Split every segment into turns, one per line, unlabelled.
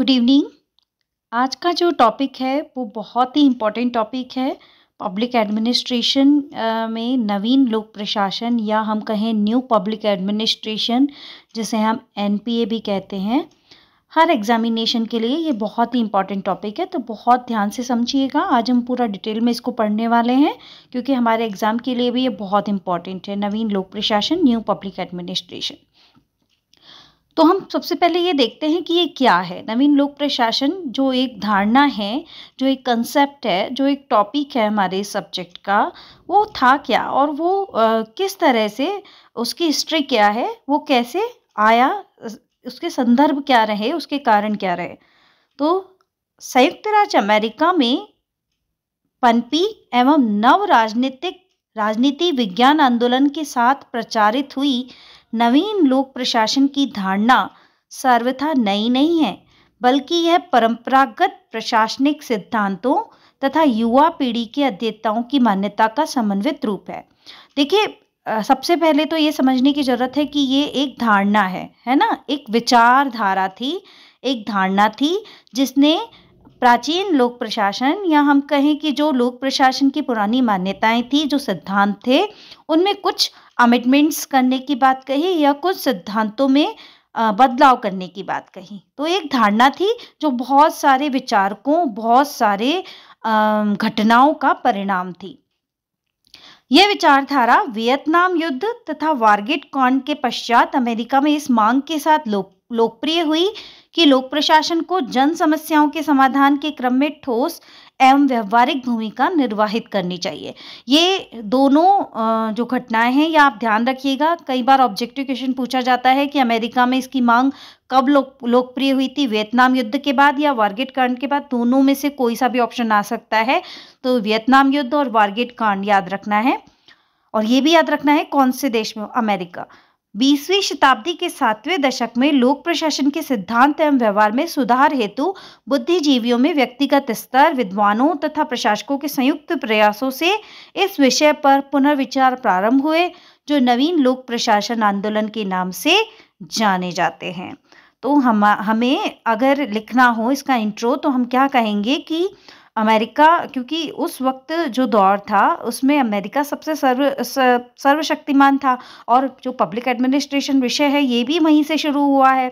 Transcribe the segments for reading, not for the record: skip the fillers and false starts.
Good evening. आज का जो टॉपिक है वो बहुत ही इम्पोर्टेंट टॉपिक है। पब्लिक एडमिनिस्ट्रेशन में नवीन लोक प्रशासन या हम कहें न्यू पब्लिक एडमिनिस्ट्रेशन, जिसे हम एनपीए भी कहते हैं। हर एग्जामिनेशन के लिए ये बहुत ही इम्पोर्टेंट टॉपिक है, तो बहुत ध्यान से समझिएगा। आज हम पूरा डिटेल में इसको पढ़ने वाले हैं क्योंकि हमारे एग्ज़ाम के लिए भी ये बहुत इम्पोर्टेंट है। नवीन लोक प्रशासन, न्यू पब्लिक एडमिनिस्ट्रेशन। तो हम सबसे पहले ये देखते हैं कि ये क्या है। नवीन लोक प्रशासन जो एक धारणा है, जो एक कंसेप्ट है, जो एक टॉपिक है हमारे सब्जेक्ट का, वो था क्या और वो किस तरह से, उसकी हिस्ट्री क्या है, वो कैसे आया, उसके संदर्भ क्या रहे, उसके कारण क्या रहे। तो संयुक्त राज्य अमेरिका में पनपी एवं नव राजनीति विज्ञान आंदोलन के साथ प्रचारित हुई नवीन लोक प्रशासन की धारणा सर्वथा नई नहीं है, बल्कि यह परंपरागत प्रशासनिक सिद्धांतों तथा युवा पीढ़ी के अध्येताओं की मान्यता का समन्वित रूप है। देखिए, सबसे पहले तो ये समझने की जरूरत है कि ये एक धारणा है ना, एक विचारधारा थी, एक धारणा थी जिसने प्राचीन लोक प्रशासन या हम कहें कि जो लोक प्रशासन की पुरानी मान्यताएं थी, जो सिद्धांत थे, उनमें कुछ अमेंडमेंट्स करने की बात कही या कुछ सिद्धांतों में बदलाव करने की बात कही। तो एक धारणा थी जो बहुत सारे विचारकों, बहुत सारे घटनाओं का परिणाम थी। यह विचारधारा वियतनाम युद्ध तथा वारगेट कांड के पश्चात अमेरिका में इस मांग के साथ लोकप्रिय हुई कि लोक प्रशासन को जन समस्याओं के समाधान के क्रम में ठोस एवं व्यवहारिक भूमिका निर्वाहित करनी चाहिए। ये दोनों जो घटनाएं हैं, या आप ध्यान रखिएगा, कई बार ऑब्जेक्टिव क्वेश्चन पूछा जाता है कि अमेरिका में इसकी मांग कब लोकप्रिय हुई थी, वियतनाम युद्ध के बाद या वारगेट कांड के बाद। दोनों में से कोई सा भी ऑप्शन आ सकता है। तो वियतनाम युद्ध और वारगेट कांड याद रखना है, और ये भी याद रखना है कौन से देश में, अमेरिका। 20वीं शताब्दी के 7वें दशक में लोक प्रशासन के सिद्धांत एवं व्यवहार में सुधार हेतु बुद्धिजीवियों में व्यक्तिगत स्तर, विद्वानों तथा प्रशासकों के संयुक्त प्रयासों से इस विषय पर पुनर्विचार प्रारंभ हुए, जो नवीन लोक प्रशासन आंदोलन के नाम से जाने जाते हैं। तो हमें अगर लिखना हो इसका इंट्रो, तो हम क्या कहेंगे कि अमेरिका, क्योंकि उस वक्त जो दौर था उसमें अमेरिका सबसे सर्वशक्तिमान था, और जो पब्लिक एडमिनिस्ट्रेशन विषय है ये भी वहीं से शुरू हुआ है।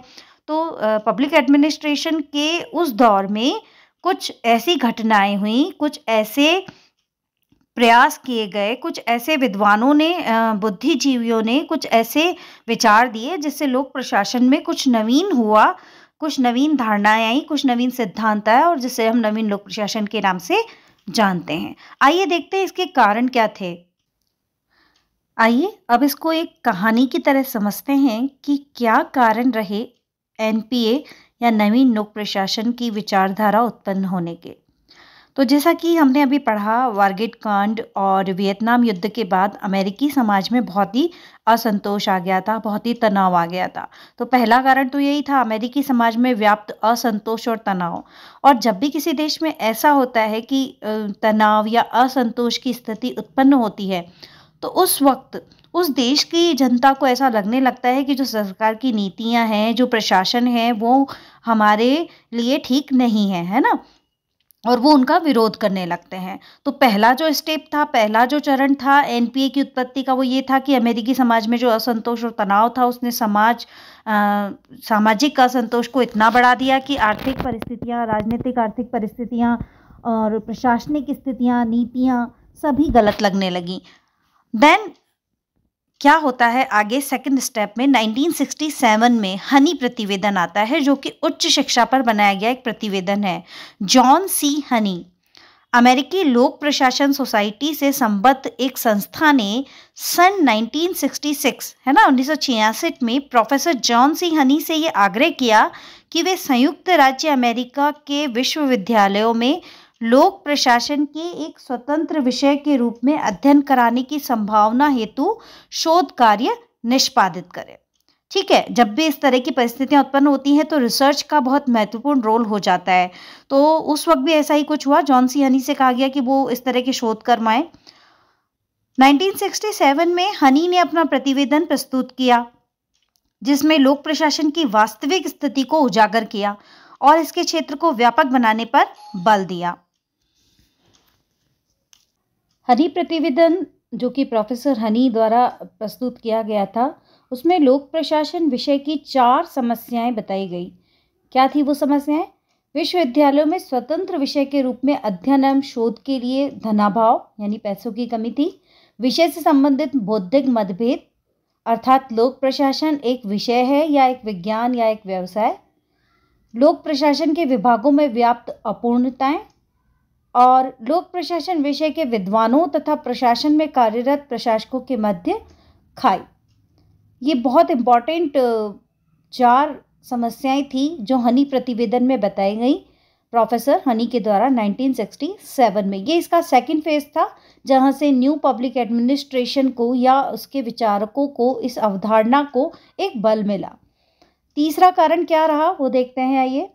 तो पब्लिक एडमिनिस्ट्रेशन के उस दौर में कुछ ऐसी घटनाएं हुई, कुछ ऐसे प्रयास किए गए, कुछ ऐसे विद्वानों ने, बुद्धिजीवियों ने कुछ ऐसे विचार दिए जिससे लोक प्रशासन में कुछ नवीन हुआ, कुछ नवीन धारणाएं आई, कुछ नवीन सिद्धांत आए, और जिसे हम नवीन लोक प्रशासन के नाम से जानते हैं। आइए देखते हैं इसके कारण क्या थे। आइए अब इसको एक कहानी की तरह समझते हैं कि क्या कारण रहे एनपीए या नवीन लोक प्रशासन की विचारधारा उत्पन्न होने के। तो जैसा कि हमने अभी पढ़ा, वारगेट कांड और वियतनाम युद्ध के बाद अमेरिकी समाज में बहुत ही असंतोष आ गया था, बहुत ही तनाव आ गया था। तो पहला कारण तो यही था, अमेरिकी समाज में व्याप्त असंतोष और तनाव। और जब भी किसी देश में ऐसा होता है कि तनाव या असंतोष की स्थिति उत्पन्न होती है, तो उस वक्त उस देश की जनता को ऐसा लगने लगता है कि जो सरकार की नीतियां हैं, जो प्रशासन है, वो हमारे लिए ठीक नहीं है ना, और वो उनका विरोध करने लगते हैं। तो पहला जो स्टेप था, पहला जो चरण था एनपीए की उत्पत्ति का, वो ये था कि अमेरिकी समाज में जो असंतोष और तनाव था, उसने सामाजिक असंतोष को इतना बढ़ा दिया कि आर्थिक परिस्थितियां, राजनीतिक आर्थिक परिस्थितियां और प्रशासनिक स्थितियां, नीतियां सभी गलत लगने लगी। देन क्या होता है आगे, सेकंड स्टेप में 1967 में हनी प्रतिवेदन आता है, जो कि उच्च शिक्षा पर बनाया गया एक प्रतिवेदन है। जॉन सी हनी, अमेरिकी लोक प्रशासन सोसाइटी से संबद्ध एक संस्था ने सन 1966 है ना, 1966 में प्रोफेसर जॉन सी हनी से ये आग्रह किया कि वे संयुक्त राज्य अमेरिका के विश्वविद्यालयों में लोक प्रशासन के एक स्वतंत्र विषय के रूप में अध्ययन कराने की संभावना हेतु शोध कार्य निष्पादित करें। ठीक है, जब भी इस तरह की परिस्थितियां उत्पन्न होती हैं तो रिसर्च का बहुत महत्वपूर्ण रोल हो जाता है। तो उस वक्त भी ऐसा ही कुछ हुआ, जॉन सी हनी से कहा गया कि वो इस तरह के शोध करवाएं। 1967 में हनी ने अपना प्रतिवेदन प्रस्तुत किया, जिसमें लोक प्रशासन की वास्तविक स्थिति को उजागर किया और इसके क्षेत्र को व्यापक बनाने पर बल दिया। हनी प्रतिवेदन जो कि प्रोफेसर हनी द्वारा प्रस्तुत किया गया था, उसमें लोक प्रशासन विषय की 4 समस्याएं बताई गई। क्या थी वो समस्याएं? विश्वविद्यालयों में स्वतंत्र विषय के रूप में अध्ययन एवं शोध के लिए धनाभाव यानी पैसों की कमी थी। विषय से संबंधित बौद्धिक मतभेद, अर्थात लोक प्रशासन एक विषय है या एक विज्ञान या एक व्यवसाय। लोक प्रशासन के विभागों में व्याप्त अपूर्णताएं और लोक प्रशासन विषय के विद्वानों तथा प्रशासन में कार्यरत प्रशासकों के मध्य खाई। ये बहुत इम्पॉर्टेंट 4 समस्याएं थी जो हनी प्रतिवेदन में बताई गई प्रोफेसर हनी के द्वारा 1967 में। ये इसका सेकंड फेज था, जहां से न्यू पब्लिक एडमिनिस्ट्रेशन को या उसके विचारकों को इस अवधारणा को एक बल मिला। तीसरा कारण क्या रहा वो देखते हैं। आइए,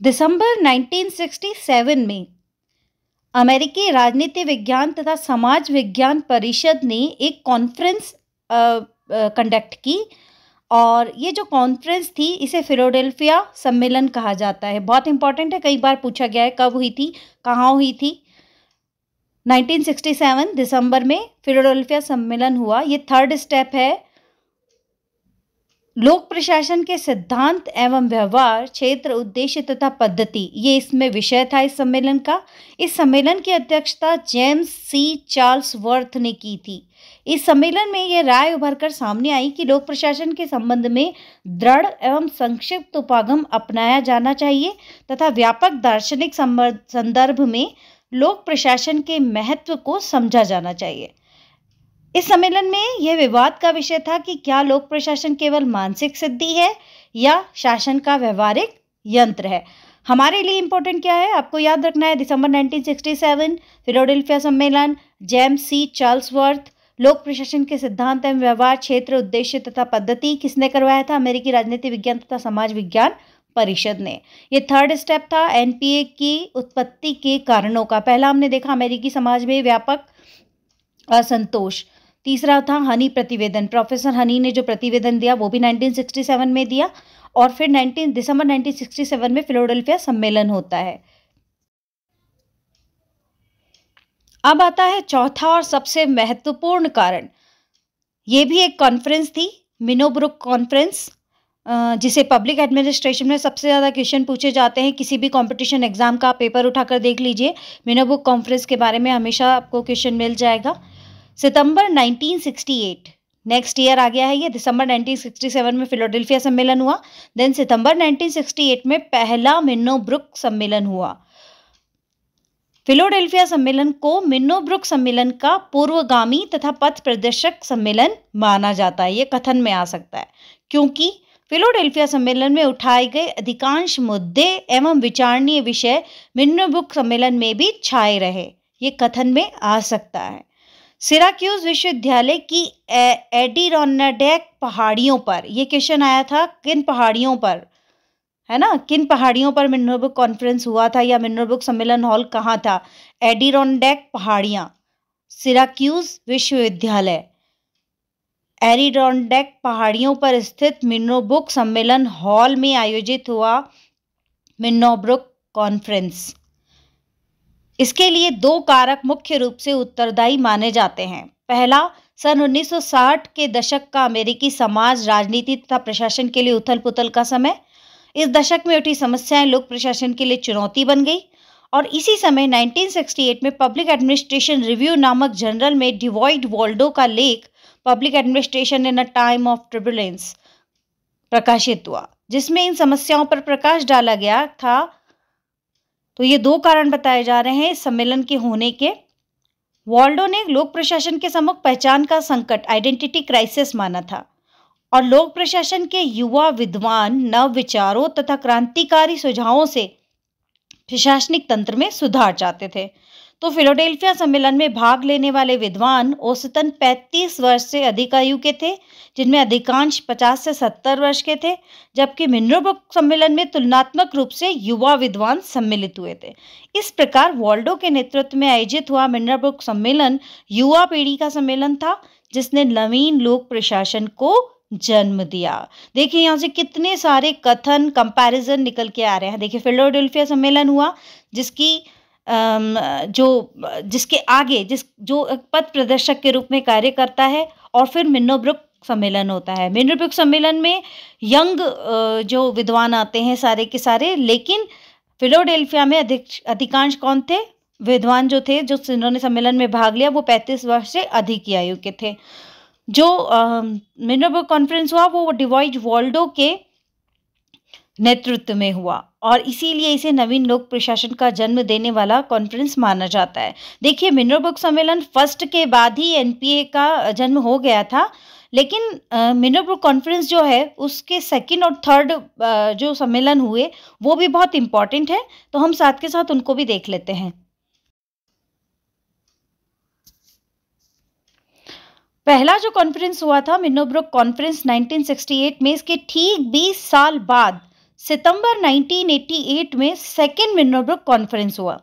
दिसंबर 1967 में अमेरिकी राजनीति विज्ञान तथा समाज विज्ञान परिषद ने एक कॉन्फ्रेंस कंडक्ट की और ये जो कॉन्फ्रेंस थी इसे फिलाडेल्फिया सम्मेलन कहा जाता है। बहुत इंपॉर्टेंट है, कई बार पूछा गया है कब हुई थी, कहाँ हुई थी। 1967 दिसंबर में फिलाडेल्फिया सम्मेलन हुआ। ये थर्ड स्टेप है। लोक प्रशासन के सिद्धांत एवं व्यवहार, क्षेत्र, उद्देश्य तथा पद्धति, ये इसमें विषय था इस सम्मेलन का। इस सम्मेलन की अध्यक्षता जेम्स सी चार्ल्सवर्थ ने की थी। इस सम्मेलन में यह राय उभर कर सामने आई कि लोक प्रशासन के संबंध में दृढ़ एवं संक्षिप्त उपागम अपनाया जाना चाहिए तथा व्यापक दार्शनिक संदर्भ में लोक प्रशासन के महत्व को समझा जाना चाहिए। इस सम्मेलन में यह विवाद का विषय था कि क्या लोक प्रशासन केवल मानसिक सिद्धि है या शासन का व्यवहारिक यंत्र है। हमारे लिए इम्पोर्टेंट क्या है आपको याद रखना है। दिसंबर 1967 फिलाडेल्फिया सम्मेलन, जेम्स सी चार्ल्सवर्थ, लोक प्रशासन के सिद्धांत एवं व्यवहार, क्षेत्र, उद्देश्य तथा पद्धति किसने करवाया था? अमेरिकी राजनीति विज्ञान तथा समाज विज्ञान परिषद ने। ये थर्ड स्टेप था एनपीए की उत्पत्ति के कारणों का। पहला हमने देखा अमेरिकी समाज में व्यापक असंतोष। तीसरा था हनी प्रतिवेदन। प्रोफेसर हनी ने जो प्रतिवेदन दिया वो भी 1967 में दिया और फिर दिसंबर 1967 में फिलाडेल्फिया सम्मेलन होता है। अब आता है चौथा और सबसे महत्वपूर्ण कारण। ये भी एक कॉन्फ्रेंस थी, मिनोब्रुक कॉन्फ्रेंस, जिसे पब्लिक एडमिनिस्ट्रेशन में सबसे ज़्यादा क्वेश्चन पूछे जाते हैं। किसी भी कंपटीशन एग्जाम का पेपर उठाकर देख लीजिए, मिनोब्रुक कॉन्फ्रेंस के बारे में हमेशा आपको क्वेश्चन मिल जाएगा। सितंबर 1968, नेक्स्ट ईयर आ गया है ये। दिसंबर 1967 में फिलाडेल्फिया सम्मेलन हुआ। देन सितंबर 1968 में पहला मिनोब्रुक सम्मेलन हुआ। फिलाडेल्फिया सम्मेलन को मिनोब्रुक सम्मेलन का पूर्वगामी तथा पथ प्रदर्शक सम्मेलन माना जाता है। ये कथन में आ सकता है क्योंकि फिलाडेल्फिया सम्मेलन में उठाए गए अधिकांश मुद्दे एवं विचारणीय विषय मिनोब्रुक सम्मेलन में भी छाए रहे। ये कथन में आ सकता है। सिराक्यूज विश्वविद्यालय की एडिरोनेडेक पहाड़ियों पर, यह क्वेश्चन आया था, किन पहाड़ियों पर, है ना, किन पहाड़ियों पर मिनोब्रुक कॉन्फ्रेंस हुआ था या मिनोब्रुक सम्मेलन हॉल कहाँ था? एडिरोनेडेक पहाड़ियाँ, सिराक्यूज विश्वविद्यालय, एडिरोनेडेक पहाड़ियों पर स्थित मिनोब्रुक सम्मेलन हॉल में आयोजित हुआ मिनोब्रुक कॉन्फ्रेंस। इसके लिए 2 कारक मुख्य रूप से उत्तरदायी माने जाते हैं। पहला, सन 1960 के दशक का अमेरिकी समाज, राजनीति तथा प्रशासन के लिए उथल पुथल का समय। इस दशक में उठी समस्याएं लोक प्रशासन के लिए चुनौती बन गई और इसी समय 1968 में पब्लिक एडमिनिस्ट्रेशन रिव्यू नामक जर्नल में डिवॉइड वॉल्डो का लेख public administration in a time of turbulence प्रकाशित हुआ, जिसमें इन समस्याओं पर प्रकाश डाला गया था। तो ये 2 कारण बताए जा रहे हैं इस सम्मेलन के होने के। वॉल्डो ने लोक प्रशासन के सम्मुख पहचान का संकट, आइडेंटिटी क्राइसिस माना था और लोक प्रशासन के युवा विद्वान नव विचारों तथा क्रांतिकारी सुझावों से प्रशासनिक तंत्र में सुधार चाहते थे। तो फिलाडेल्फिया सम्मेलन में भाग लेने वाले विद्वान औसतन 35 वर्ष से अधिक आयु के थे, जिनमें अधिकांश 50 से 70 वर्ष के थे, जबकि मिनोब्रुक सम्मेलन में तुलनात्मक रूप से युवा विद्वान सम्मिलित हुए थे। इस प्रकार वॉल्डो के नेतृत्व में आयोजित हुआ मिनोब्रुक सम्मेलन युवा पीढ़ी का सम्मेलन था, जिसने नवीन लोक प्रशासन को जन्म दिया। देखिए यहाँ से कितने सारे कथन कंपैरिजन निकल के आ रहे हैं। देखिए फिलाडेल्फिया सम्मेलन हुआ जिसकी जिसके आगे जो एक पथ प्रदर्शक के रूप में कार्य करता है, और फिर मिन्नोब्रुक सम्मेलन होता है। मिन्नोब्रुक सम्मेलन में यंग जो विद्वान आते हैं सारे के सारे, लेकिन फिलाडेल्फिया में अधिकांश कौन थे? विद्वान जो थे, जो जिन्होंने सम्मेलन में भाग लिया, वो 35 वर्ष से अधिक की आयु के थे। जो मिन्नोब्रुक कॉन्फ्रेंस हुआ वो डिवाइड वॉल्डो के नेतृत्व में हुआ, और इसीलिए इसे नवीन लोक प्रशासन का जन्म देने वाला कॉन्फ्रेंस माना जाता है। देखिए मिन्नोब्रुक सम्मेलन फर्स्ट के बाद ही एनपीए का जन्म हो गया था, लेकिन मिन्नोब्रुक कॉन्फ्रेंस जो है उसके सेकंड और थर्ड जो सम्मेलन हुए वो भी बहुत इम्पॉर्टेंट है, तो हम साथ के साथ उनको भी देख लेते हैं। पहला जो कॉन्फ्रेंस हुआ था मिन्नोब्रुक कॉन्फ्रेंस 1968 में, इसके ठीक 20 साल बाद सितंबर 1988 में सेकेंड मिन्नोब्रुक कॉन्फ्रेंस हुआ।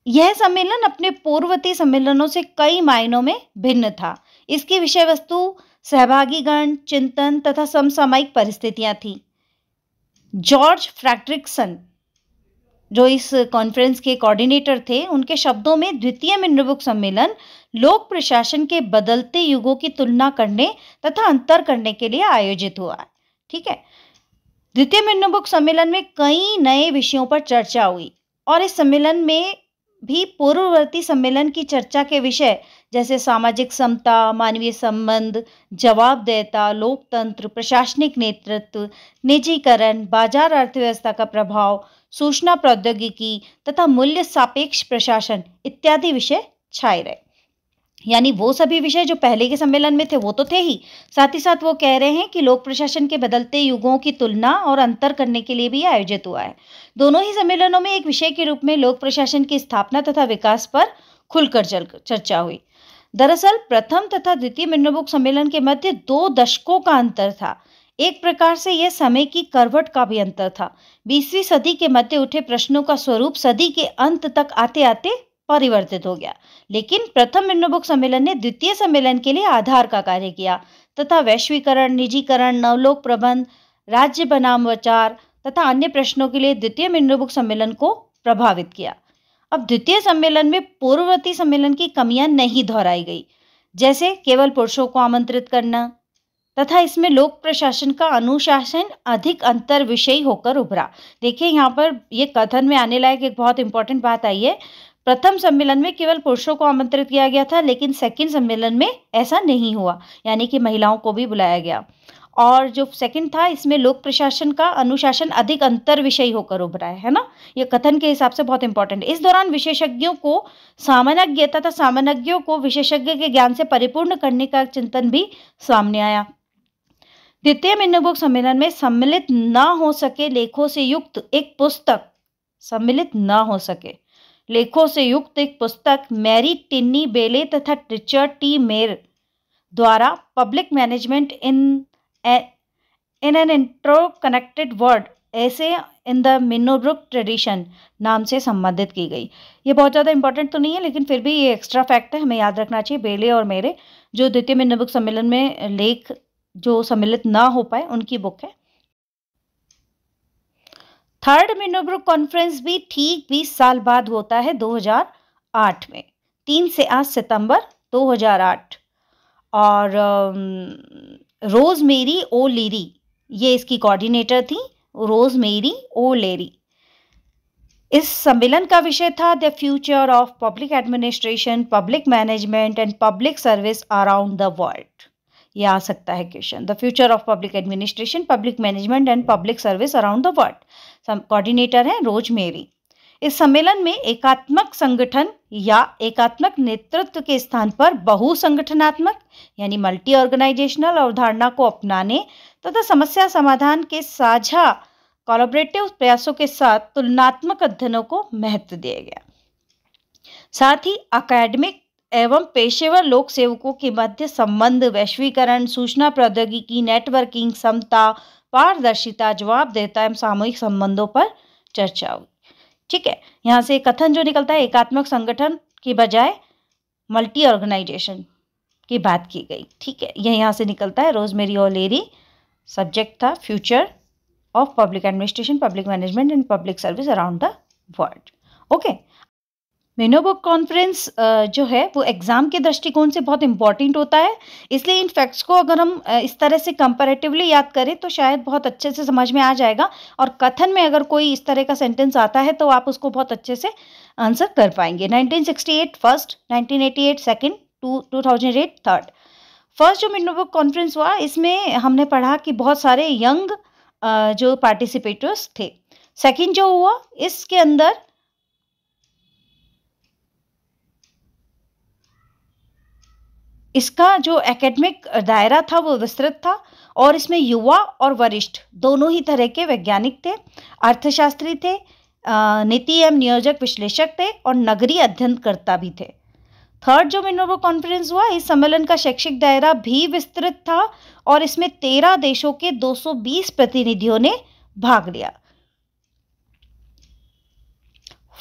यह सम्मेलन अपने पूर्ववर्ती सम्मेलनों से कई मायनों में भिन्न था। इसकी विषय वस्तु सहभागीगण, चिंतन तथा समसामयिक परिस्थितियां थी। जॉर्ज फ्रेडरिक्सन जो इस कॉन्फ्रेंस के कोऑर्डिनेटर थे, उनके शब्दों में द्वितीय मिन्नोब्रुक सम्मेलन लोक प्रशासन के बदलते युगों की तुलना करने तथा अंतर करने के लिए आयोजित हुआ। ठीक है, द्वितीय मिन्नोब्रुक सम्मेलन में कई नए विषयों पर चर्चा हुई, और इस सम्मेलन में भी पूर्ववर्ती सम्मेलन की चर्चा के विषय जैसे सामाजिक समता, मानवीय संबंध, जवाबदेहिता, लोकतंत्र, प्रशासनिक नेतृत्व, निजीकरण, बाजार अर्थव्यवस्था का प्रभाव, सूचना प्रौद्योगिकी तथा मूल्य सापेक्ष प्रशासन इत्यादि विषय छाए रहे। यानी वो सभी विषय जो पहले के सम्मेलन में थे वो तो थे ही, साथ ही साथ वो कह रहे हैं कि लोक प्रशासन के बदलते युगों की तुलना और अंतर करने के लिए भी आयोजित हुआ है। दोनों ही सम्मेलनों में एक विषय के रूप में लोक प्रशासन की स्थापना तथा विकास पर खुलकर चर्चा हुई। दरअसल प्रथम तथा द्वितीय मिन्नोब्रुक सम्मेलन के मध्य 2 दशकों का अंतर था। एक प्रकार से यह समय की करवट का भी अंतर था। 20वीं सदी के मध्य उठे प्रश्नों का स्वरूप सदी के अंत तक आते आते परिवर्तित हो गया, लेकिन प्रथम मिन्नोब्रुक सम्मेलन ने द्वितीय सम्मेलन के लिए आधार का कार्य किया तथा वैश्वीकरण, निजीकरण, नवलोक प्रबंध, राज्य बनाम विचार तथा अन्य प्रश्नों के लिए द्वितीय मिन्नोब्रुक सम्मेलन को प्रभावित किया। अब द्वितीय सम्मेलन में पूर्ववर्ती सम्मेलन की कमियां नहीं दोहराई गई, जैसे केवल पुरुषों को आमंत्रित करना, तथा इसमें लोक प्रशासन का अनुशासन अधिक अंतर विषयी होकर उभरा। देखिए यहाँ पर ये कथन में आने लायक एक बहुत इंपॉर्टेंट बात आई है। प्रथम सम्मेलन में केवल पुरुषों को आमंत्रित किया गया था, लेकिन सेकंड सम्मेलन में ऐसा नहीं हुआ, यानी कि महिलाओं को भी बुलाया गया। और जो सेकंड था इसमें लोक प्रशासन का अनुशासन अधिक अंतर विषयी होकर उभरा है ना। ये कथन के हिसाब से बहुत इंपॉर्टेंट है। इस दौरान विशेषज्ञों को सामान्यज्ञ तथा सामान्यज्ञों को विशेषज्ञ के ज्ञान से परिपूर्ण करने का चिंतन भी सामने आया। द्वितीय मिन्नोब्रुक सम्मेलन में सम्मिलित न हो सके लेखों से युक्त एक पुस्तक मैरी टिन्नी बेले तथा रिचर्ड टी मेयर द्वारा public management in an interconnected world ऐसे इन द मिन्नोब्रुक ट्रेडिशन नाम से संबंधित की गई। ये बहुत ज़्यादा इंपॉर्टेंट तो नहीं है, लेकिन फिर भी ये एक्स्ट्रा फैक्ट है, हमें याद रखना चाहिए। बेले और मेरे जो द्वितीय मिन्नोब्रुक सम्मेलन में लेख जो सम्मिलित ना हो पाए उनकी बुक है। थर्ड मिन्नोब्रुक कॉन्फ्रेंस भी ठीक 20 साल बाद होता है 2008 में, 3 से 8 सितंबर 2008। और रोजमेरी ओ लेरी ये इसकी कोऑर्डिनेटर थी, रोजमेरी ओ लेरी। इस सम्मेलन का विषय था the future of public administration, public management and public service around the world. ये आ सकता है question, the future of public administration, public management and public service around the world. Coordinator है रोजमेरी। इस सम्मेलन में एकात्मक संगठन या एकात्मक नेतृत्व के स्थान पर बहुसंगठनात्मक यानी मल्टी ऑर्गेनाइजेशनल अवधारणा को अपनाने तथा समस्या समाधान के साझा कोलैबोरेटिव प्रयासों के साथ तुलनात्मक अध्ययनों को महत्व दिया गया। साथ ही अकादमिक एवं पेशेवर लोक सेवकों के मध्य संबंध, वैश्वीकरण, सूचना प्रौद्योगिकी, नेटवर्किंग, समता, पारदर्शिता, जवाबदेहिता एवं सामूहिक संबंधों पर चर्चा हुई। ठीक है, यहाँ से कथन जो निकलता है एकात्मक संगठन की बजाय मल्टी ऑर्गेनाइजेशन, की बात की गई। ठीक है, यह यहाँ से निकलता है। रोजमेरी ओलेरी, सब्जेक्ट था future of public administration, public management and public service around the world. Okay, Minnowbrook conference जो है वो एग्जाम के दृष्टिकोण से बहुत इंपॉर्टेंट होता है, इसलिए इन फैक्ट्स को अगर हम इस तरह से कंपैरेटिवली याद करें तो शायद बहुत अच्छे से समझ में आ जाएगा, और कथन में अगर कोई इस तरह का सेंटेंस आता है तो आप उसको बहुत अच्छे से आंसर कर पाएंगे। 1968 फर्स्ट, 1988 सेकेंड, 2008 थर्ड। फर्स्ट जो मिनोबुक कॉन्फ्रेंस हुआ इसमें हमने पढ़ा कि बहुत सारे यंग जो पार्टिसिपेटर्स थे। सेकेंड जो हुआ इसके अंदर इसका जो एकेडमिक दायरा था वो विस्तृत था, और इसमें युवा और वरिष्ठ दोनों ही तरह के वैज्ञानिक थे, अर्थशास्त्री थे, नीति एवं नियोजक विश्लेषक थे, और नगरीय अध्ययनकर्ता भी थे। थर्ड जो मिनोबुक कॉन्फ्रेंस हुआ इस सम्मेलन का शैक्षिक दायरा भी विस्तृत था, और इसमें 13 देशों के 220 प्रतिनिधियों ने भाग लिया।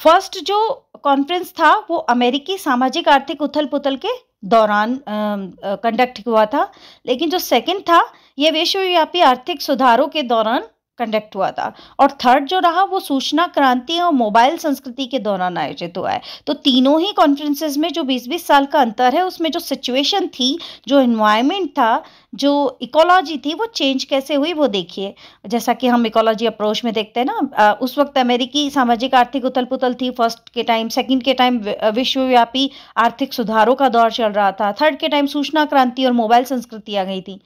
फर्स्ट जो कॉन्फ्रेंस था वो अमेरिकी सामाजिक आर्थिक उथल पुथल के दौरान कंडक्ट हुआ था, लेकिन जो सेकंड था ये विश्वव्यापी आर्थिक सुधारों के दौरान कंडक्ट हुआ था, और थर्ड जो रहा वो सूचना क्रांति और मोबाइल संस्कृति के दौरान आयोजित हुआ है। तो तीनों ही कॉन्फ्रेंसेस में जो 20-20 साल का अंतर है उसमें जो सिचुएशन थी, जो एनवायरनमेंट था, जो इकोलॉजी थी वो चेंज कैसे हुई वो देखिए। जैसा कि हम इकोलॉजी अप्रोच में देखते हैं ना, उस वक्त अमेरिकी सामाजिक आर्थिक उथल पुथल थी फर्स्ट के टाइम, सेकंड के टाइम विश्वव्यापी आर्थिक सुधारों का दौर चल रहा था, थर्ड के टाइम सूचना क्रांति और मोबाइल संस्कृति आ गई थी।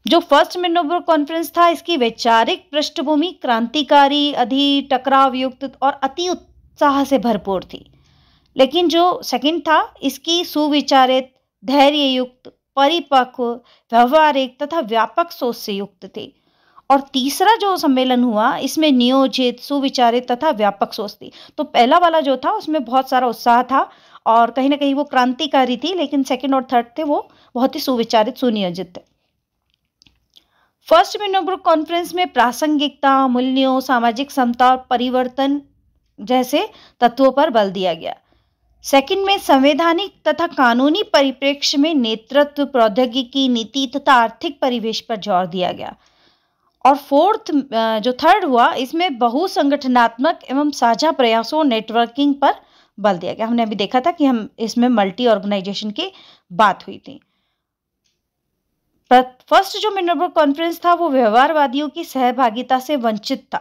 जो फर्स्ट मिनोबुक कॉन्फ्रेंस था इसकी वैचारिक पृष्ठभूमि क्रांतिकारी, अधि टकराव युक्त और अति उत्साह से भरपूर थी, लेकिन जो सेकंड था इसकी सुविचारित, धैर्य युक्त, परिपक्व, व्यवहारिक तथा व्यापक सोच से युक्त थी, और तीसरा जो सम्मेलन हुआ इसमें नियोजित, सुविचारित तथा व्यापक सोच थी। तो पहला वाला जो था उसमें बहुत सारा उत्साह था और कहीं ना कहीं वो क्रांतिकारी थी, लेकिन सेकंड और थर्ड थे वो बहुत ही सुविचारित, सुनियोजित थे। फर्स्ट मिनोबुक कॉन्फ्रेंस में प्रासंगिकता, मूल्यों, सामाजिक समता और परिवर्तन जैसे तत्वों पर बल दिया गया। सेकंड में संवैधानिक तथा कानूनी परिप्रेक्ष्य में नेतृत्व, प्रौद्योगिकी, नीति तथा आर्थिक परिवेश पर जोर दिया गया। और फोर्थ जो थर्ड हुआ इसमें बहुसंगठनात्मक एवं साझा प्रयासों, नेटवर्किंग पर बल दिया गया। हमने अभी देखा था कि हम इसमें मल्टी ऑर्गेनाइजेशन की बात हुई थी। फर्स्ट जो मिनोबुक कॉन्फ्रेंस था वो व्यवहारवादियों की सहभागिता से वंचित था,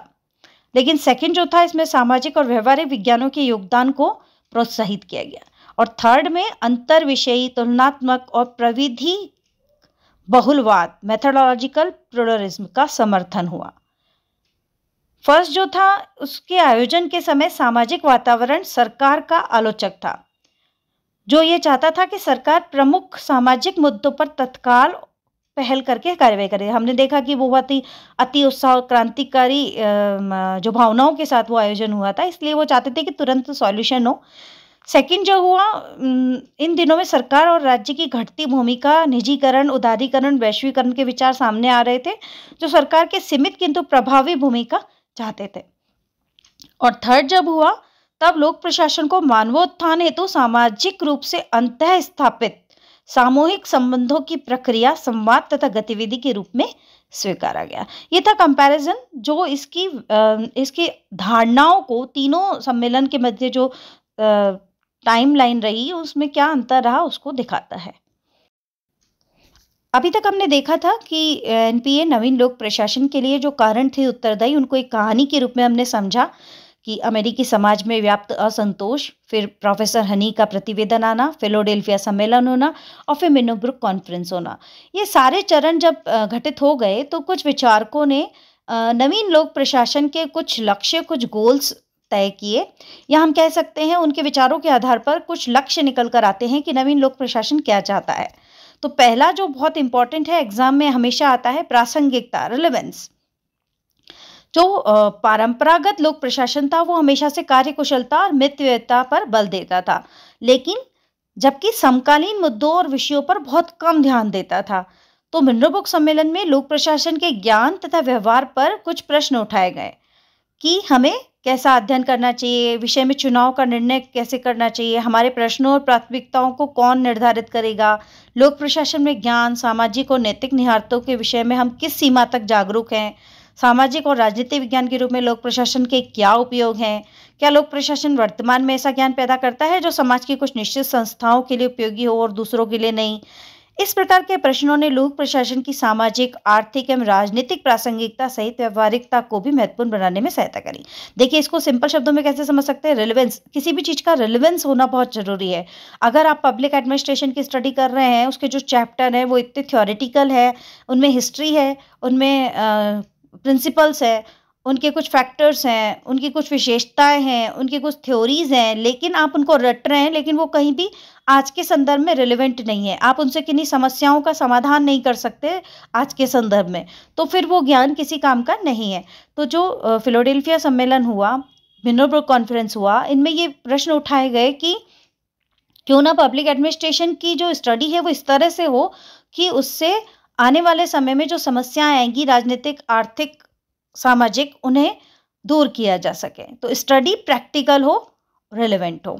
लेकिन सेकंड जो था इसमें सामाजिक और व्यवहारिक विज्ञानों के योगदान को प्रोत्साहित किया गया, और थर्ड में अंतर विषयी, तुलनात्मक और प्रविधि बहुलवाद, मेथोडोलॉजिकल प्लुरलिज्म का समर्थन हुआ। फर्स्ट जो था उसके आयोजन के समय सामाजिक वातावरण सरकार का आलोचक था, जो ये चाहता था कि सरकार प्रमुख सामाजिक मुद्दों पर तत्काल पहल करके कार्रवाई करे। हमने देखा कि वो बहुत ही अति उत्साह, क्रांतिकारी जो भावनाओं के साथ वो आयोजन हुआ था, इसलिए वो चाहते थे कि तुरंत सॉल्यूशन हो। सेकंड जो हुआ, इन दिनों में सरकार और राज्य की घटती भूमिका, निजीकरण, उदारीकरण, वैश्वीकरण के विचार सामने आ रहे थे, जो सरकार के सीमित किंतु प्रभावी भूमिका चाहते थे। और थर्ड जब हुआ तब लोक प्रशासन को मानवोत्थान हेतु सामाजिक रूप से अंतः स्थापित सामूहिक संबंधों की प्रक्रिया, संवाद तथा गतिविधि के रूप में स्वीकारा गया। ये था कंपैरिजन जो इसकी धारणाओं को, तीनों सम्मेलन के मध्य जो टाइमलाइन रही उसमें क्या अंतर रहा उसको दिखाता है। अभी तक हमने देखा था कि एनपीए नवीन लोक प्रशासन के लिए जो कारण थे उत्तरदायी, उनको एक कहानी के रूप में हमने समझा कि अमेरिकी समाज में व्याप्त असंतोष, फिर प्रोफेसर हनी का प्रतिवेदन आना, फिलाडेल्फिया सम्मेलन होना और फिर मिनोबुक कॉन्फ्रेंस होना। ये सारे चरण जब घटित हो गए तो कुछ विचारकों ने नवीन लोक प्रशासन के कुछ लक्ष्य, कुछ गोल्स तय किए, या हम कह सकते हैं उनके विचारों के आधार पर कुछ लक्ष्य निकल कर आते हैं कि नवीन लोक प्रशासन क्या चाहता है। तो पहला जो बहुत इंपॉर्टेंट है, एग्जाम में हमेशा आता है, प्रासंगिकता, रिलेवेंस। जो परंपरागत लोक प्रशासन था वो हमेशा से कार्यकुशलता और मितव्ययिता पर बल देता था, लेकिन जबकि समकालीन मुद्दों और विषयों पर बहुत कम ध्यान देता था। तो मिनोबुक सम्मेलन में लोक प्रशासन के ज्ञान तथा व्यवहार पर कुछ प्रश्न उठाए गए। कि हमें कैसा अध्ययन करना चाहिए, विषय में चुनाव का निर्णय कैसे करना चाहिए, हमारे प्रश्नों और प्राथमिकताओं को कौन निर्धारित करेगा, लोक प्रशासन में ज्ञान, सामाजिक और नैतिक निहितार्थों के विषय में हम किस सीमा तक जागरूक हैं, सामाजिक और राजनीतिक विज्ञान के रूप में लोक प्रशासन के क्या उपयोग हैं, क्या लोक प्रशासन वर्तमान में ऐसा ज्ञान पैदा करता है जो समाज की कुछ निश्चित संस्थाओं के लिए उपयोगी हो और दूसरों के लिए नहीं। इस प्रकार के प्रश्नों ने लोक प्रशासन की सामाजिक, आर्थिक एवं राजनीतिक प्रासंगिकता सहित व्यवहारिकता को भी महत्वपूर्ण बनाने में सहायता करी। देखिए, इसको सिंपल शब्दों में कैसे समझ सकते हैं? रिलेवेंस, किसी भी चीज का रिलेवेंस होना बहुत जरूरी है। अगर आप पब्लिक एडमिनिस्ट्रेशन की स्टडी कर रहे हैं, उसके जो चैप्टर है वो इतने थ्योरेटिकल है, उनमें हिस्ट्री है, उनमें प्रिंसिपल्स है, उनके कुछ फैक्टर्स हैं, उनकी कुछ विशेषताएं हैं, उनकी कुछ थ्योरीज हैं, लेकिन आप उनको रट रहे हैं, लेकिन वो कहीं भी आज के संदर्भ में रिलेवेंट नहीं है। आप उनसे किन्हीं समस्याओं का समाधान नहीं कर सकते आज के संदर्भ में, तो फिर वो ज्ञान किसी काम का नहीं है। तो जो फिलाडेल्फिया सम्मेलन हुआ, हिंडनबर्ग कॉन्फ्रेंस हुआ, इनमें ये प्रश्न उठाए गए कि क्यों ना पब्लिक एडमिनिस्ट्रेशन की जो स्टडी है वो इस तरह से हो कि उससे आने वाले समय में जो समस्याएं आएंगी, राजनीतिक, आर्थिक, सामाजिक, उन्हें दूर किया जा सके। तो स्टडी प्रैक्टिकल हो, रिलेवेंट हो।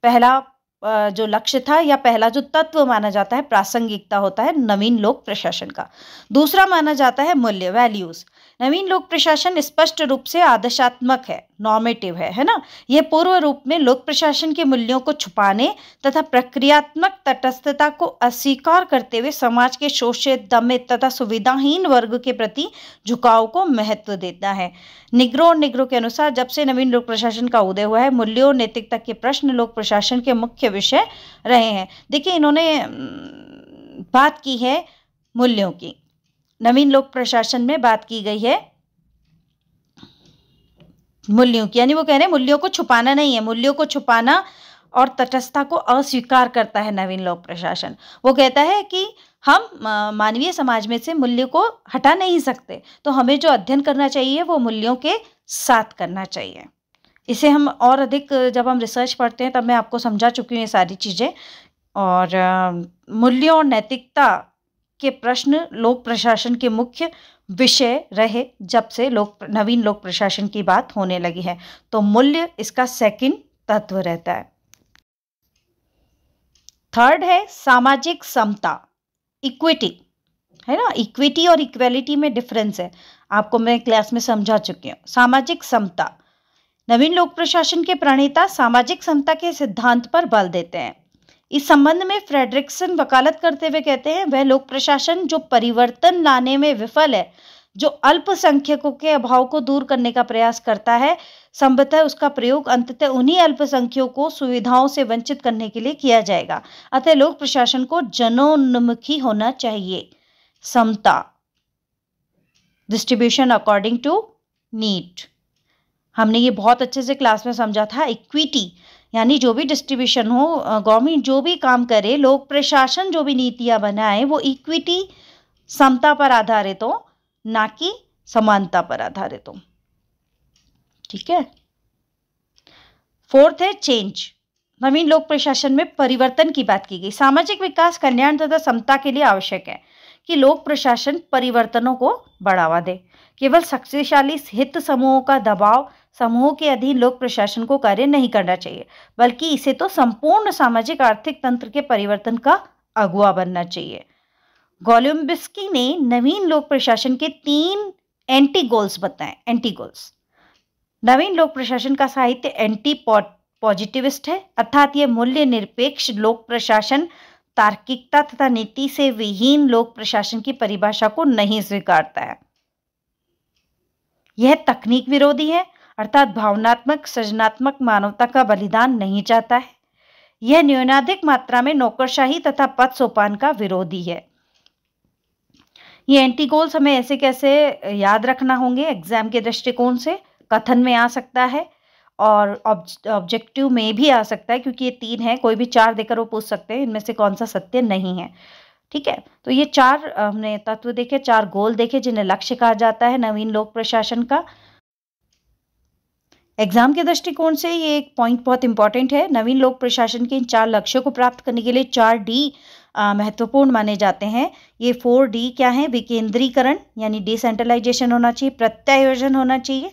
पहला जो लक्ष्य था या पहला जो तत्व माना जाता है, प्रासंगिकता होता है नवीन लोक प्रशासन का। दूसरा माना जाता है मूल्य, वैल्यूज। नवीन लोक प्रशासन स्पष्ट रूप से आदर्शात्मक है, नॉर्मेटिव है ना। यह पूर्व रूप में लोक प्रशासन के मूल्यों को छुपाने तथा प्रक्रियात्मक तटस्थता को अस्वीकार करते हुए समाज के शोषित, दमित तथा सुविधाहीन वर्ग के प्रति झुकाव को महत्व देता है। निग्रो और निग्रो के अनुसार जब से नवीन लोक प्रशासन का उदय हुआ है, मूल्यों और नैतिकता के प्रश्न लोक प्रशासन के मुख्य विषय रहे हैं। देखिए, इन्होंने बात की है मूल्यों की, नवीन लोक प्रशासन में बात की गई है मूल्यों की, यानी वो कह रहे हैं मूल्यों को छुपाना नहीं है, मूल्यों को छुपाना और तटस्थता को अस्वीकार करता है नवीन लोक प्रशासन। वो कहता है कि हम मानवीय समाज में से मूल्य को हटा नहीं सकते, तो हमें जो अध्ययन करना चाहिए वो मूल्यों के साथ करना चाहिए। इसे हम और अधिक जब हम रिसर्च पढ़ते हैं तब मैं आपको समझा चुकी हूँ ये सारी चीज़ें। और मूल्यों और नैतिकता के प्रश्न लोक प्रशासन के मुख्य विषय रहे जब से नवीन लोक प्रशासन की बात होने लगी है। तो मूल्य इसका सेकंड तत्व रहता है। थर्ड है सामाजिक समता, इक्विटी, है ना। इक्विटी और इक्वेलिटी में डिफरेंस है, आपको मैं क्लास में समझा चुकी हूँ। सामाजिक समता, नवीन लोक प्रशासन के प्रणेता सामाजिक समता के सिद्धांत पर बल देते हैं। इस संबंध में फ्रेडरिक्सन वकालत करते हुए कहते हैं, वह लोक प्रशासन जो परिवर्तन लाने में विफल है, जो अल्पसंख्यकों के अभाव को दूर करने का प्रयास करता है, संभवतः उसका प्रयोग अंततः उन्हीं अल्पसंख्यकों को सुविधाओं से वंचित करने के लिए किया जाएगा। अतः लोक प्रशासन को जनोन्मुखी होना चाहिए। समता, डिस्ट्रीब्यूशन अकॉर्डिंग टू नीड, हमने ये बहुत अच्छे से क्लास में समझा था। इक्विटी यानी जो भी डिस्ट्रीब्यूशन हो, गवर्नमेंट जो भी काम करे, लोक प्रशासन जो भी नीतियां बनाए, वो इक्विटी, समता पर आधारित हो, ना कि समानता पर आधारित हो। ठीक है। फोर्थ है चेंज, नवीन लोक प्रशासन में परिवर्तन की बात की गई। सामाजिक विकास, कल्याण तथा समता के लिए आवश्यक है कि लोक प्रशासन परिवर्तनों को बढ़ावा दे। केवल शक्तिशाली हित समूहों का दबाव समूहों के अधीन लोक प्रशासन को कार्य नहीं करना चाहिए, बल्कि इसे तो संपूर्ण सामाजिक आर्थिक तंत्र के परिवर्तन का अगुवा बनना चाहिए। गोलुम्बिस्की ने नवीन लोक प्रशासन के 3 एंटी गोल्स बताए। एंटी गोल्स, नवीन लोक प्रशासन का साहित्य एंटी पॉजिटिविस्ट है, अर्थात यह मूल्य निरपेक्ष लोक प्रशासन, तार्किकता तथा नीति से विहीन लोक प्रशासन की परिभाषा को नहीं स्वीकारता है। यह तकनीक विरोधी है, अर्थात भावनात्मक, सृजनात्मक मानवता का बलिदान नहीं चाहता है। यह न्यूनाधिक मात्रा में नौकरशाही तथा पद सोपान का विरोधी है। ये एंटी गोल्स हमें ऐसे कैसे याद रखना होंगे एग्जाम के दृष्टिकोण से, कथन में आ सकता है और ऑब्जेक्टिव में भी आ सकता है, क्योंकि ये 3 है, कोई भी 4 देकर वो पूछ सकते हैं इनमें से कौन सा सत्य नहीं है। ठीक है, तो ये 4 हमने तत्व देखे, 4 गोल देखे जिन्हें लक्ष्य कहा जाता है नवीन लोक प्रशासन का। एग्जाम के दृष्टिकोण से ये एक पॉइंट बहुत इंपॉर्टेंट है। नवीन लोक प्रशासन के इन 4 लक्ष्यों को प्राप्त करने के लिए 4D महत्वपूर्ण माने जाते हैं। ये 4D क्या है? विकेंद्रीकरण यानी डिसेंट्रलाइजेशन होना चाहिए, प्रत्यायोजन होना चाहिए,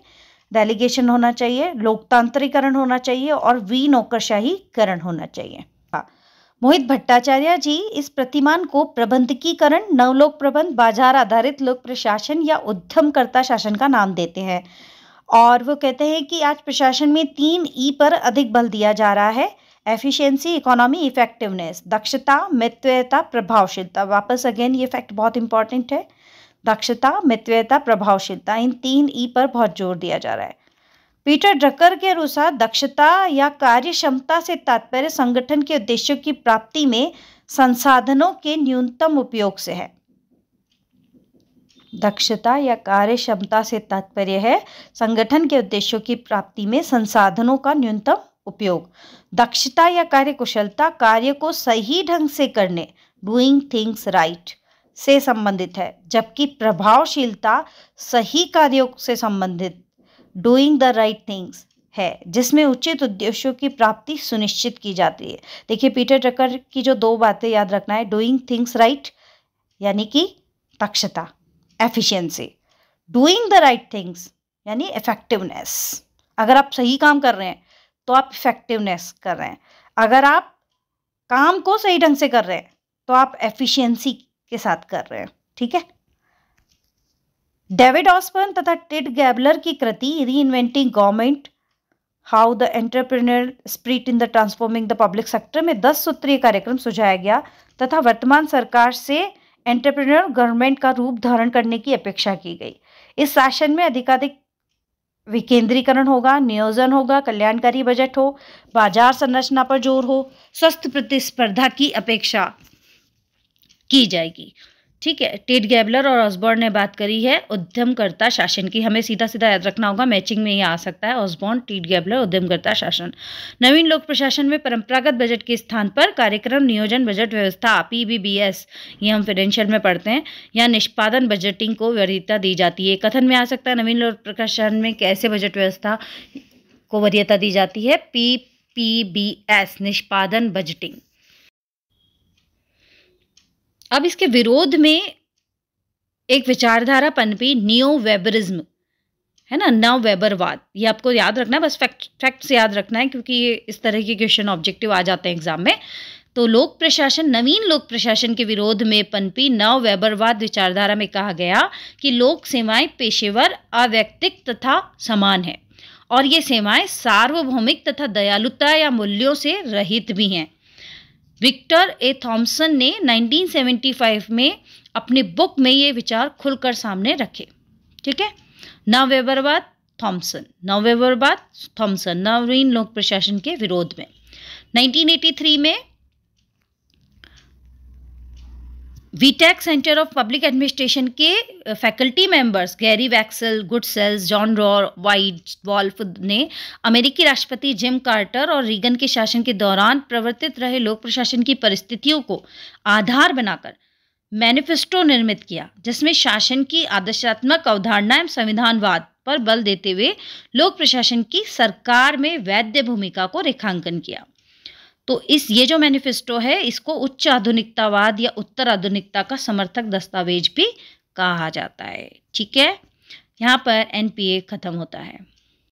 डेलीगेशन होना चाहिए, लोकतांत्रिकरण होना चाहिए और विनौकरशाहीकरण होना चाहिए। मोहित भट्टाचार्य जी इस प्रतिमान को प्रबंधकीकरण, नवलोक प्रबंध, बाजार आधारित लोक प्रशासन या उद्यमकर्ता शासन का नाम देते हैं। और वो कहते हैं कि आज प्रशासन में 3 ई पर अधिक बल दिया जा रहा है: एफिशिएंसी, इकोनॉमी, इफेक्टिवनेस। दक्षता, मितव्ययिता, प्रभावशीलता। वापस अगेन ये फैक्ट बहुत इंपॉर्टेंट है। दक्षता, मितव्ययिता, प्रभावशीलता, इन 3 ई पर बहुत जोर दिया जा रहा है। पीटर ड्रकर के अनुसार दक्षता या कार्य क्षमता से तात्पर्य संगठन के उद्देश्यों की प्राप्ति में संसाधनों के न्यूनतम उपयोग से है। दक्षता या कार्य क्षमता से तात्पर्य है संगठन के उद्देश्यों की प्राप्ति में संसाधनों का न्यूनतम उपयोग। दक्षता या कार्य कुशलता कार्य को सही ढंग से करने, डूइंग थिंग्स राइट, से संबंधित है, जबकि प्रभावशीलता सही कार्यों से संबंधित, डूइंग द राइट थिंग्स, है, जिसमें उचित उद्देश्यों की प्राप्ति सुनिश्चित की जाती है। देखिए, पीटर ड्रकर की जो 2 बातें याद रखना है: डूइंग थिंग्स राइट यानी कि दक्षता, efficiency, doing the right things यानी इफेक्टिवनेस। अगर आप सही काम कर रहे हैं तो आप इफेक्टिवनेस कर रहे हैं, अगर आप काम को सही ढंग से कर रहे हैं तो आप एफिशिएंसी के साथ कर रहे हैं। ठीक है। डेविड ऑसबर्न तथा टेड गैबलर की कृति reinventing government, how the entrepreneur spirit in the transforming the public sector में 10 सूत्रीय कार्यक्रम सुझाया गया तथा वर्तमान सरकार से एंटरप्रेन्योर गवर्नमेंट का रूप धारण करने की अपेक्षा की गई। इस शासन में अधिकाधिक विकेंद्रीकरण होगा, नियोजन होगा, कल्याणकारी बजट हो, बाजार संरचना पर जोर हो, स्वस्थ प्रतिस्पर्धा की अपेक्षा की जाएगी। ठीक है। टेड गैबलर और ऑसबॉर्न ने बात करी है उद्यमकर्ता शासन की। हमें सीधा सीधा याद रखना होगा, मैचिंग में ये आ सकता है, ऑसबॉर्न, टेड गैबलर, उद्यमकर्ता शासन। नवीन लोक प्रशासन में परंपरागत बजट के स्थान पर कार्यक्रम नियोजन बजट व्यवस्था, पीबीबीएस, ये हम फाइनेंशियल में पढ़ते हैं, या निष्पादन बजटिंग को वरीयता दी जाती है। कथन में आ सकता है नवीन लोक प्रशासन में कैसे बजट व्यवस्था को वरीयता दी जाती है? पीबीबीएस, निष्पादन बजटिंग। अब इसके विरोध में एक विचारधारा पनपी, नियो वेबरिज्म, है ना, नव वेबरवाद। ये आपको याद रखना है, बस फैक्ट्स याद रखना है, क्योंकि ये इस तरह के क्वेश्चन ऑब्जेक्टिव आ जाते हैं एग्जाम में। तो लोक प्रशासन, नवीन लोक प्रशासन के विरोध में पनपी नव वेबरवाद विचारधारा में कहा गया कि लोक सेवाएं पेशेवर, अवैयक्तिक तथा समान है, और ये सेवाएं सार्वभौमिक तथा दयालुता या मूल्यों से रहित भी हैं। विक्टर ए थॉम्सन ने 1975 में अपनी बुक में ये विचार खुलकर सामने रखे। ठीक है। नववेबरवाद, थॉम्सन, नववेबरवाद, थॉम्सन, नवीन लोक प्रशासन के विरोध में। 1983 में VTech centre of public administration के faculty members Gary Wamsley, Goodsells, John Rohr, White Wolf ने अमेरिकी राष्ट्रपति जिम कार्टर और रीगन के शासन के दौरान प्रवर्तित रहे लोक प्रशासन की परिस्थितियों को आधार बनाकर मैनिफेस्टो निर्मित किया, जिसमें शासन की आदर्शात्मक अवधारणा एवं संविधानवाद पर बल देते हुए लोक प्रशासन की सरकार में वैध भूमिका को रेखांकन किया। तो ये जो मैनिफेस्टो है, इसको उच्च आधुनिकतावाद या उत्तर आधुनिकता का समर्थक दस्तावेज भी कहा जाता है। ठीक है। यहाँ पर एनपीए खत्म होता है।